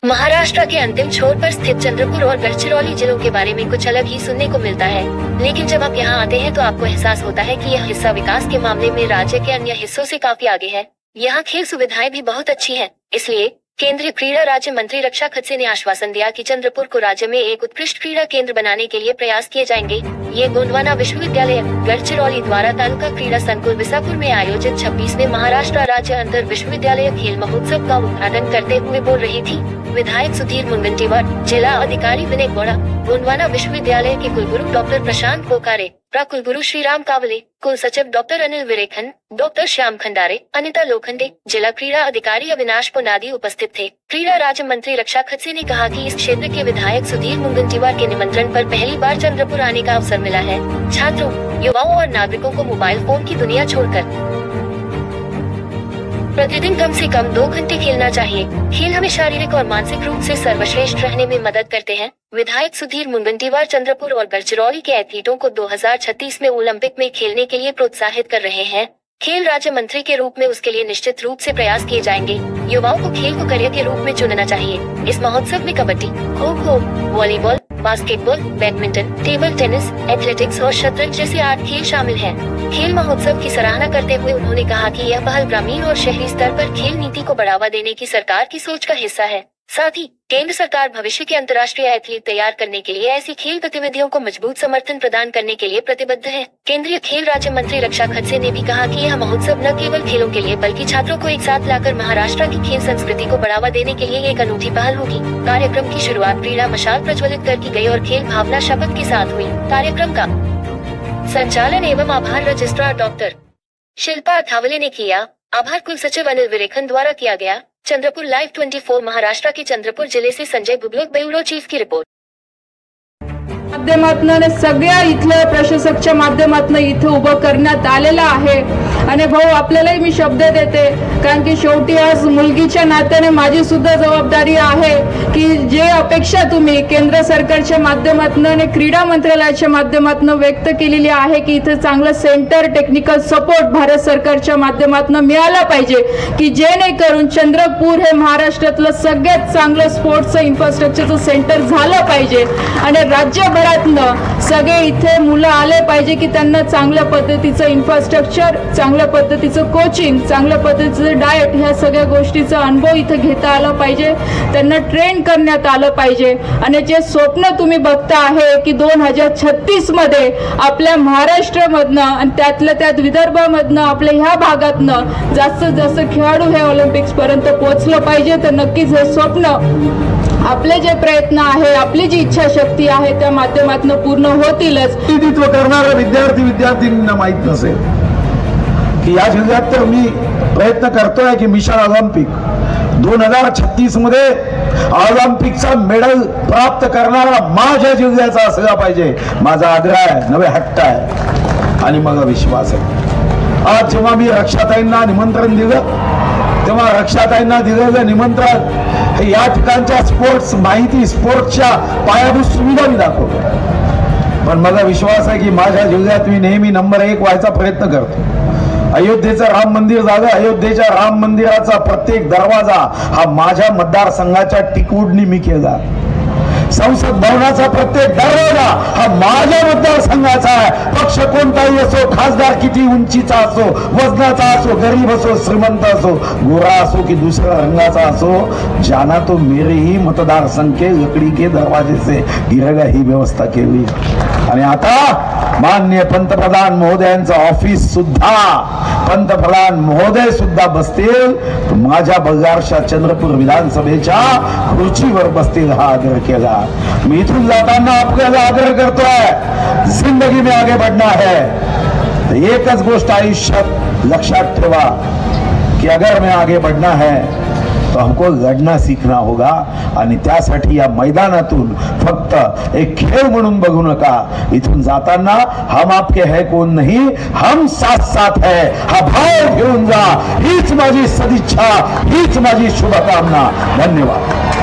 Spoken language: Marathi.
महाराष्ट्र के अंतिम छोर पर स्थित चंद्रपुर और गढ़चिरौली जिलों के बारे में कुछ अलग ही सुनने को मिलता है, लेकिन जब आप यहाँ आते हैं तो आपको एहसास होता है कि यह हिस्सा विकास के मामले में राज्य के अन्य हिस्सों से काफी आगे है। यहाँ खेल सुविधाएं भी बहुत अच्छी हैं। इसलिए केंद्रीय क्रीड़ा राज्य मंत्री रक्षा खडसे ने आश्वासन दिया कि चंद्रपुर को राज्य में एक उत्कृष्ट क्रीड़ा केंद्र बनाने के लिए प्रयास किए जाएंगे। ये गोंडवाना विश्वविद्यालय गढ़चिरौली द्वारा तालुका क्रीड़ा संकुल विसापुर में आयोजित 26वें महाराष्ट्र राज्य अंतर विश्वविद्यालय खेल महोत्सव का उद्घाटन करते हुए बोल रही थी। विधायक सुधीर मुनगंटीवार, जिला अधिकारी विनय गौड़ा, गोंडवाना विश्वविद्यालय के कुलगुरु डॉक्टर प्रशांत पोकारे, प्रकुलगुरु श्रीराम कावले, कुल सचिव डॉक्टर अनिल विरेखन, डॉक्टर श्याम खंडारे, अनिता लोखंडे, जिला क्रीड़ा अधिकारी अविनाश पुनादी उपस्थित थे। क्रीड़ा राज्य मंत्री रक्षा खडसे ने कहा कि इस क्षेत्र के विधायक सुधीर मुनगंटीवार के निमंत्रण पर पहली बार चंद्रपुर आने का अवसर मिला है। छात्रों, युवाओं और नागरिकों को मोबाइल फोन की दुनिया छोड़कर प्रतिदिन कम से कम 2 घंटे खेलना चाहिए। खेल हमें शारीरिक और मानसिक रूप से सर्वश्रेष्ठ रहने में मदद करते हैं। विधायक सुधीर मुनगंटीवार चंद्रपुर और गढ़चिरौली के एथलीटों को 2036 में ओलंपिक में खेलने के लिए प्रोत्साहित कर रहे हैं। खेल राज्य मंत्री के रूप में उसके लिए निश्चित रूप से प्रयास किए जाएंगे। युवाओं को खेल को करियर के रूप में चुनना चाहिए। इस महोत्सव में kabaddi, kho-kho, volleyball, basketball, badminton, table tennis, athletics और शतरंज जैसे 8 खेल शामिल हैं। खेल महोत्सव की सराहना करते हुए उन्होंने कहा कि यह पहल ग्रामीण और शहरी स्तर पर खेल नीति को बढ़ावा देने की सरकार की सोच का हिस्सा है। साथ ही केंद्र सरकार भविष्य के अंतर्राष्ट्रीय एथलीट तैयार करने के लिए ऐसी खेल गतिविधियों को मजबूत समर्थन प्रदान करने के लिए प्रतिबद्ध है। केंद्रीय खेल राज्य मंत्री रक्षा खडसे ने भी कहा कि यह महोत्सव न केवल खेलों के लिए बल्कि छात्रों को एक साथ लाकर महाराष्ट्र की खेल संस्कृति को बढ़ावा देने के लिए एक अनूठी पहल होगी। कार्यक्रम की शुरुआत क्रीड़ा मशाल प्रज्वलित कर की गई और खेल भावना शपथ के साथ हुई। कार्यक्रम का संचालन एवं आभार रजिस्ट्रार डॉक्टर शिल्पा अथावले ने किया। आभार कुल सचिव अनिल विरेखन द्वारा किया गया। चंद्रपुर लाइव 24 महाराष्ट्र के चंद्रपुर जिले से संजय बुबलक, ब्युरो चीफ की रिपोर्ट। माध्यमातून सगळ्या इथल्या प्रशासकच्या माध्यमातून इथे उभं करण्यात आलेलं आहे। आणि भाऊ आपल्यालाही मी शब्द देते, कारण की शेवटी आज मुलगीच्या नात्याने माझी सुद्धा जबाबदारी आहे की जे अपेक्षा तुम्ही केंद्र सरकारच्या माध्यमातून आणि क्रीडा मंत्रालयाच्या माध्यमातून व्यक्त केलेली आहे की इथे चांगलं सेंटर टेक्निकल सपोर्ट भारत सरकारच्या माध्यमातून मिळाला पाहिजे की जेणेकरून चंद्रपूर हे महाराष्ट्रातलं सगळ्यात चांगलं स्पोर्ट्सचं इन्फ्रास्ट्रक्चरचं सेंटर झालं पाहिजे आणि राज्यभरातनं सगळे इथे मुलं आले पाहिजे की त्यांना चांगल्या पद्धतीचं इन्फ्रास्ट्रक्चर, चांगल्या पद्धतीचं कोचिंग, चांगल्या पद्धतीचं डाएट ह्या सगळ्या गोष्टीचा अनुभव इथे घेता आला पाहिजे, त्यांना ट्रेन करण्यात आलं पाहिजे। आणि जे स्वप्न तुम्ही बघता आहे की 2036 मध्ये आपल्या महाराष्ट्रामधनं आणि त्यातल्या त्यात विदर्भामधनं आपल्या ह्या भागातनं जास्तीत जास्त खेळाडू हे ऑलिम्पिक्स पर्यंत पोहोचलं पाहिजे, तर नक्कीच हे स्वप्न आपले जे प्रयत्न आहे, आपली जी इच्छाशक्ती आहे त्या माध्यमातून पूर्ण होतीलच। प्रतिनिधित्व करणारा विद्यार्थ्यांना माहित नसेल की या जिल्ह्यात तर मी प्रयत्न करतोय की मिशन ऑलिम्पिक 2036 मध्ये ऑलिम्पिकचा मेडल प्राप्त करणारा माझ्या जिल्ह्याचा असला पाहिजे, माझा आग्रह आहे, नवे हट्ट आहे आणि मला विश्वास आहे। आज जेव्हा मी रक्षाताईंना निमंत्रण दिलं तेव्हा रक्षाताईंना दिलेलं निमंत्रण या ठिकाणच्या स्पोर्ट्स माहिती, स्पोर्ट्सच्या पायाभूत सुविधा मी दाखवतो, पण मला विश्वास आहे की माझ्या जिल्ह्यात मी नेहमी नंबर 1 व्हायचा प्रयत्न करतो। अयोध्येचं राम मंदिर झालं, अयोध्येच्या राम मंदिराचा प्रत्येक दरवाजा हा माझ्या मतदारसंघाच्या टिकवूडनी मी केला। संसद भवनाचा प्रत्येक दरवाजा हा माझ्या मतदारसंघाचा आहे। पक्ष कोणताही असो, खासदार किती उंचीचा असो, वजनाचा असो, गरीब असो, श्रीमंत असो, गोरा असो की दुसऱ्या रंगाचा असो, जाना तो मेरे ही मतदारसंघ के लकड़ी के दरवाजे से गिरेगा ही व्यवस्था केली। आणि आता माननीय पंतप्रधान महोदयांचं ऑफिस सुद्धा, पंतप्रधान महोदय सुद्धा बसतील माझ्या बल्लारशा चंद्रपूर विधानसभेच्या खुर्चीवर बसतील हा आग्रह केला। मैं इथून जाताना आपल्याला आग्रह करतोय, जिंदगी में आगे बढ़ना है तो एकच गोष्ट आयुष्यात लक्षात ठेवा कि अगर मैं आगे बढ़ना है तो हमको लढना सीखना होगा। आणि त्यासाठी या मैदानातून फक्त एक खेळ म्हणून बघू नका, इथून जाताना हम आपके है कोण नहीं, हम साथ साथ है हा भाव घेऊन जा। हीच माझी सदिच्छा, हीच माझी शुभकामना। धन्यवाद।